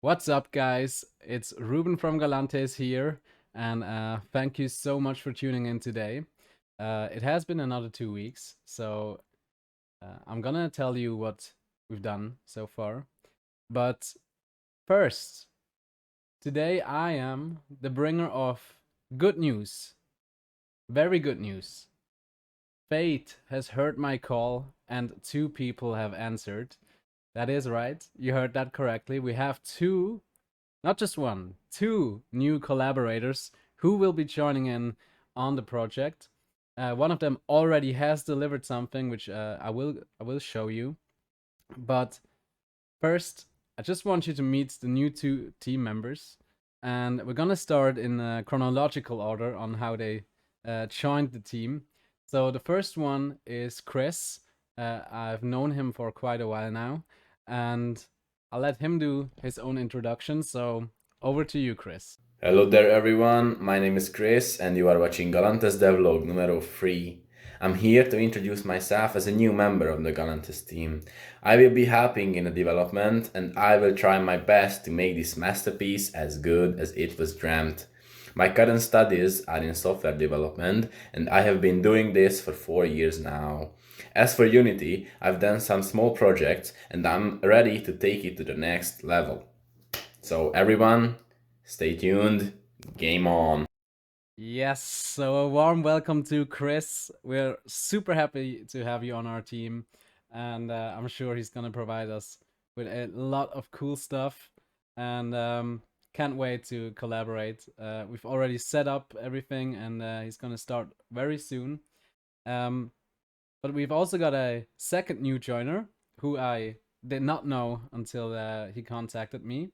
What's up, guys? It's Ruben from Galantes here, and thank you so much for tuning in today. It has been another 2 weeks, so I'm gonna tell you what we've done so far. But first, today I am the bringer of good news. Very good news. Fate has heard my call, and two people have answered. That is right. You heard that correctly. We have two, not just one, two new collaborators who will be joining in on the project. One of them already has delivered something, which I will show you. But first, I just want you to meet the new two team members, and we're gonna start in a chronological order on how they joined the team. So the first one is Kris. I've known him for quite a while now, and I'll let him do his own introduction. So over to you, Kris. Hello there everyone, my name is Kris and you are watching Galantes Devlog numero 3. I'm here to introduce myself as a new member of the Galantes team. I will be helping in the development and I will try my best to make this masterpiece as good as it was dreamt. My current studies are in software development and I have been doing this for 4 years now. As for Unity, I've done some small projects and I'm ready to take it to the next level. So everyone, stay tuned. Game on. Yes, so a warm welcome to Kris. We're super happy to have you on our team, and I'm sure he's gonna provide us with a lot of cool stuff, and can't wait to collaborate. We've already set up everything, and he's gonna start very soon. Um, but we've also got a second new joiner who I did not know until he contacted me.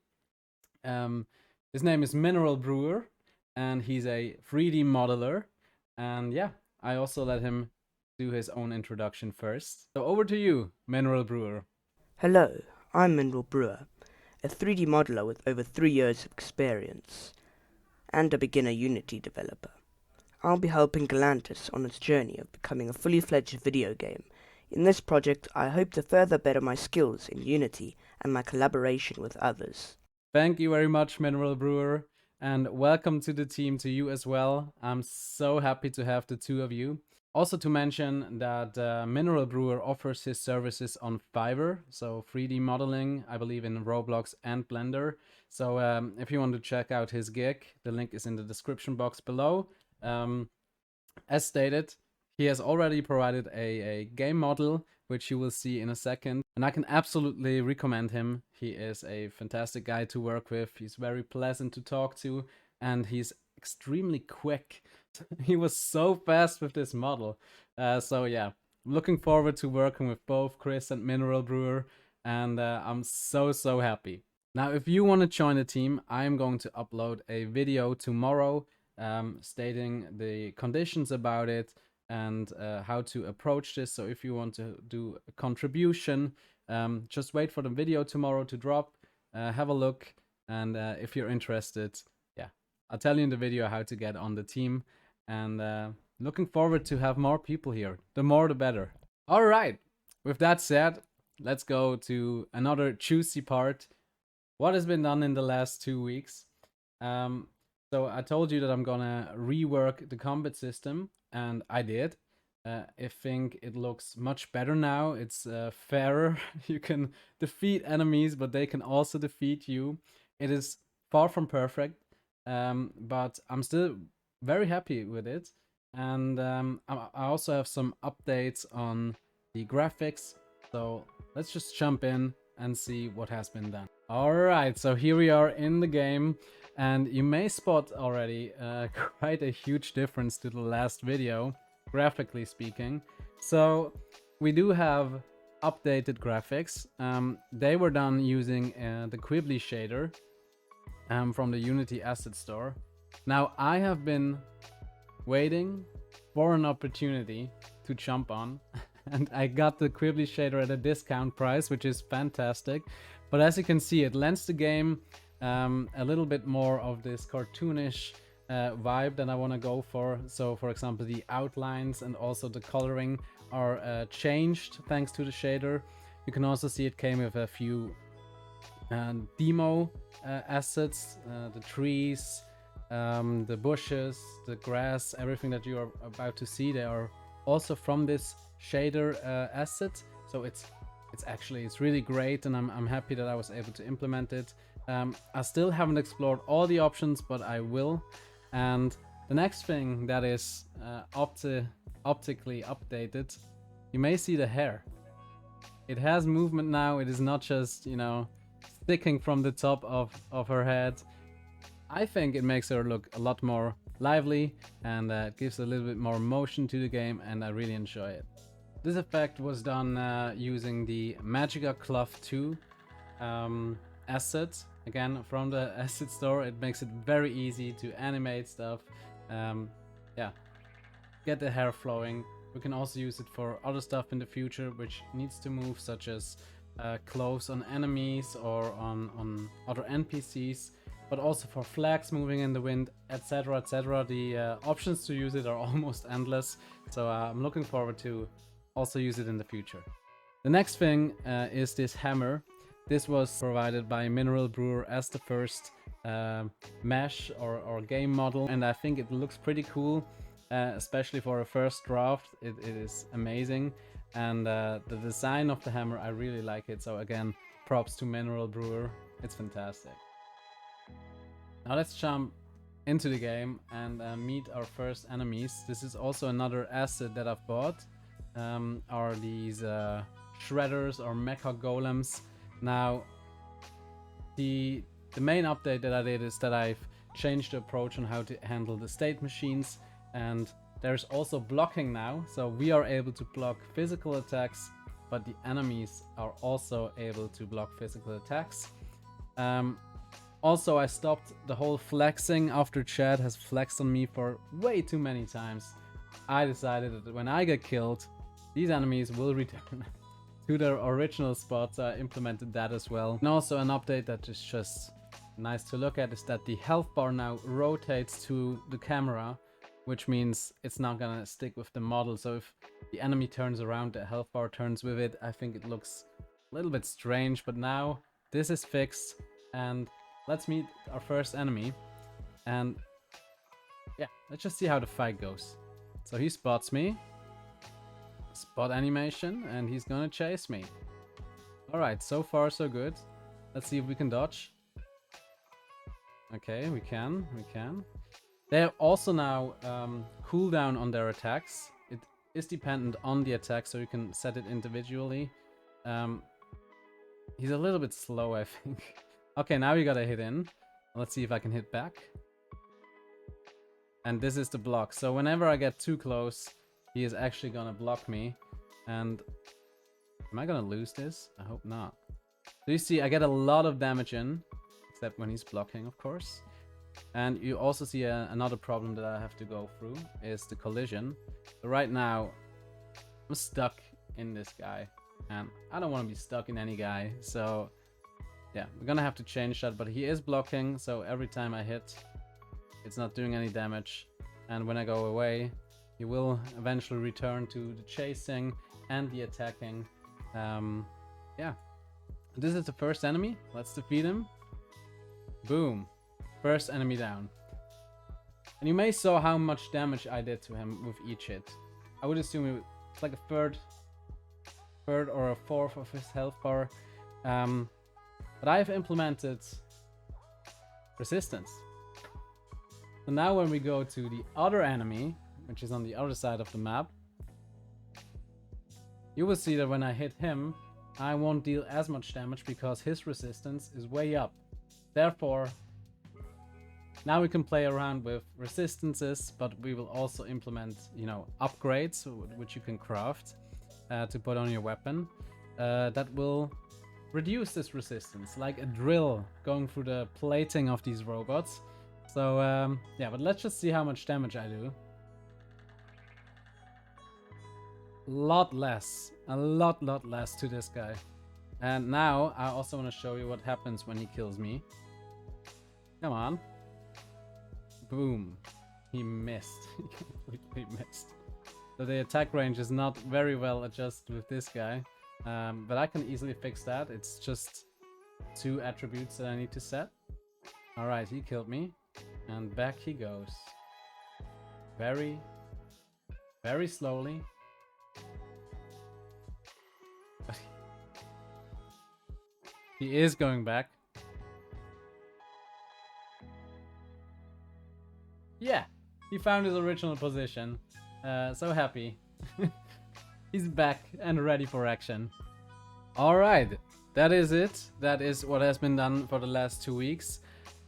Um, his name is MineralBrewer, and he's a 3D modeler. And yeah, I also let him do his own introduction first. So over to you, MineralBrewer. Hello, I'm MineralBrewer, a 3D modeler with over 3 years of experience, and a beginner Unity developer. I'll be helping Galantes on its journey of becoming a fully fledged video game. In this project, I hope to further better my skills in Unity and my collaboration with others. Thank you very much, MineralBrewer, and welcome to the team to you as well. I'm so happy to have the two of you. Also to mention that MineralBrewer offers his services on Fiverr, so 3D modeling, I believe in Roblox and Blender. So if you want to check out his gig, the link is in the description box below. As stated, he has already provided a game model, which you will see in a second, and I can absolutely recommend him. He is a fantastic guy to work with. He's very pleasant to talk to, and he's extremely quick. He was so fast with this model. So yeah, I'm looking forward to working with both Kris and MineralBrewer, and I'm so happy. Now, if you want to join the team, I'm going to upload a video tomorrow stating the conditions about it and how to approach this. So if you want to do a contribution, just wait for the video tomorrow to drop, have a look, and if you're interested, yeah, I'll tell you in the video how to get on the team, and looking forward to have more people here. The more the better. All right, with that said, let's go to another juicy part. What has been done in the last 2 weeks? So I told you that I'm gonna rework the combat system, and I did. I think it looks much better now. It's fairer. You can defeat enemies, but they can also defeat you. It is far from perfect, but I'm still very happy with it. And I also have some updates on the graphics. So let's just jump in and see what has been done. All right, so here we are in the game. And you may spot already quite a huge difference to the last video, graphically speaking. So we do have updated graphics. They were done using the Quibbly shader from the Unity Asset Store. Now I have been waiting for an opportunity to jump on, and I got the Quibbly shader at a discount price, which is fantastic. But as you can see, it lends the game a little bit more of this cartoonish vibe that I want to go for. So for example, the outlines and also the coloring are changed thanks to the shader. You can also see it came with a few demo assets, the trees, the bushes, the grass, everything that you are about to see, they are also from this shader asset. So it's really great, and I'm happy that I was able to implement it. I still haven't explored all the options, but I will. And the next thing that is optically updated, you may see the hair. It has movement now. It is not just, you know, sticking from the top of her head. I think it makes her look a lot more lively, and it gives a little bit more motion to the game, and I really enjoy it. This effect was done using the Magica Cloth 2 asset. Again, from the asset store. It makes it very easy to animate stuff. Yeah, get the hair flowing. We can also use it for other stuff in the future which needs to move, such as clothes on enemies or on other NPCs, but also for flags moving in the wind, etc, etc. The options to use it are almost endless, so I'm looking forward to also use it in the future. The next thing is this hammer. This was provided by MineralBrewer as the first mesh or game model, and I think it looks pretty cool, especially for a first draft. It is amazing, and the design of the hammer, I really like it. So again, props to MineralBrewer. It's fantastic. Now let's jump into the game and meet our first enemies. This is also another asset that I've bought. Are these shredders or mecha golems. Now the main update that I did is that I've changed the approach on how to handle the state machines, and there's also blocking now, so we are able to block physical attacks, but the enemies are also able to block physical attacks. Also, I stopped the whole flexing after Chad has flexed on me for way too many times. I decided that when I get killed, these enemies will return to their original spots. I implemented that as well. And also an update that is just nice to look at is that the health bar now rotates to the camera, which means it's not gonna stick with the model. So if the enemy turns around, the health bar turns with it. I think it looks a little bit strange, but now this is fixed, and let's meet our first enemy. And yeah, let's just see how the fight goes. So he spots me. Spot animation, and he's gonna chase me. Alright, so far so good. Let's see if we can dodge. Okay, we can. They have also now cooldown on their attacks. It is dependent on the attack, so you can set it individually. He's a little bit slow, I think. Okay, now you gotta hit in. Let's see if I can hit back. And this is the block. So whenever I get too close, he is actually gonna block me. And am I gonna lose this? I hope not. So you see, I get a lot of damage in, except when he's blocking, of course. And you also see another problem that I have to go through is the collision. So right now, I'm stuck in this guy, and I don't want to be stuck in any guy. So yeah, we're gonna have to change that. But he is blocking, so every time I hit, it's not doing any damage. And when I go away, he will eventually return to the chasing and the attacking. Yeah. This is the first enemy. Let's defeat him. Boom. First enemy down. And you may saw how much damage I did to him with each hit. I would assume it's like a third or a fourth of his health bar. But I've implemented resistance. So now when we go to the other enemy, which is on the other side of the map, you will see that when I hit him, I won't deal as much damage because his resistance is way up. Therefore, now we can play around with resistances, but we will also implement, you know, upgrades, which you can craft to put on your weapon, that will reduce this resistance, like a drill going through the plating of these robots. So yeah, but let's just see how much damage I do. A lot less to this guy. And now I also want to show you what happens when he kills me. Come on. Boom. He missed. He completely missed. So the attack range is not very well adjusted with this guy. But I can easily fix that. It's just 2 attributes that I need to set. Alright, he killed me. And back he goes. Very, very slowly. He is going back. Yeah, he found his original position. So happy. He's back and ready for action. Alright, that is it. That is what has been done for the last 2 weeks.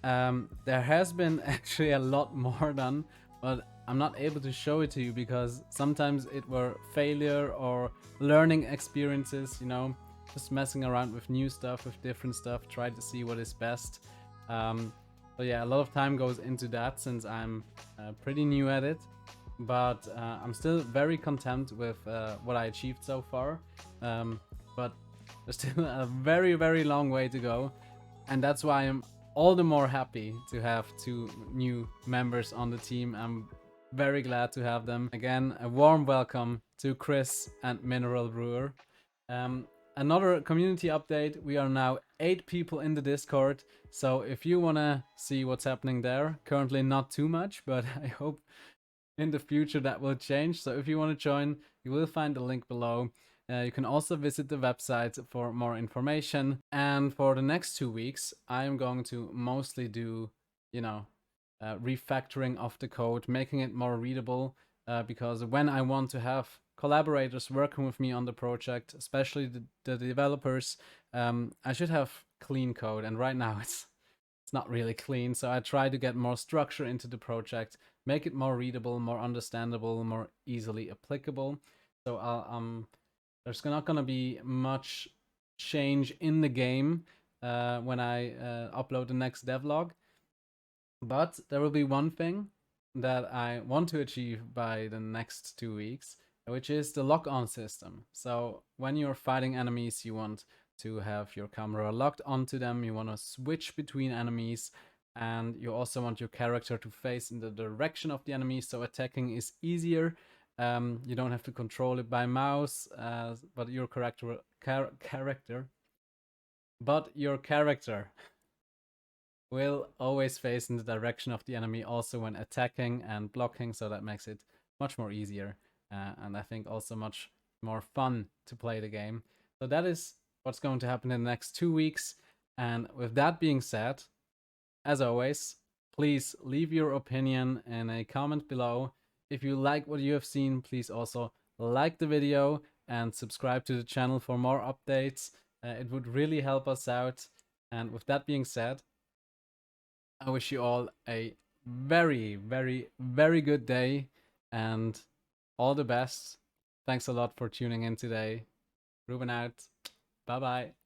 There has been actually a lot more done, but I'm not able to show it to you because sometimes it were failure or learning experiences, you know, just messing around with new stuff, with different stuff, try to see what is best. So yeah, a lot of time goes into that since I'm pretty new at it, but I'm still very content with what I achieved so far. But there's still a very, very long way to go, and that's why I'm all the more happy to have 2 new members on the team. I'm very glad to have them. Again, a warm welcome to Kris and MineralBrewer. Another community update, we are now 8 people in the Discord, so if you wanna see what's happening there, currently not too much, but I hope in the future that will change. So if you want to join, you will find the link below. You can also visit the website for more information. And for the next 2 weeks, I'm going to mostly do, you know, refactoring of the code, making it more readable, because when I want to have collaborators working with me on the project, especially the developers, I should have clean code, and right now it's not really clean. So I try to get more structure into the project, make it more readable, more understandable, more easily applicable. So there's not gonna be much change in the game when I upload the next devlog. But there will be one thing that I want to achieve by the next 2 weeks, which is the lock-on system. So when you're fighting enemies, you want to have your camera locked onto them, you want to switch between enemies, and you also want your character to face in the direction of the enemy, so attacking is easier. You don't have to control it by mouse, but your character will always face in the direction of the enemy also when attacking and blocking, so that makes it much more easier, and I think also much more fun to play the game. So that is what's going to happen in the next 2 weeks. And with that being said, as always, please leave your opinion in a comment below. If you like what you have seen, please also like the video and subscribe to the channel for more updates. It would really help us out. And with that being said, I wish you all a very, very, very good day and all the best. Thanks a lot for tuning in today. Ruben out. Bye bye.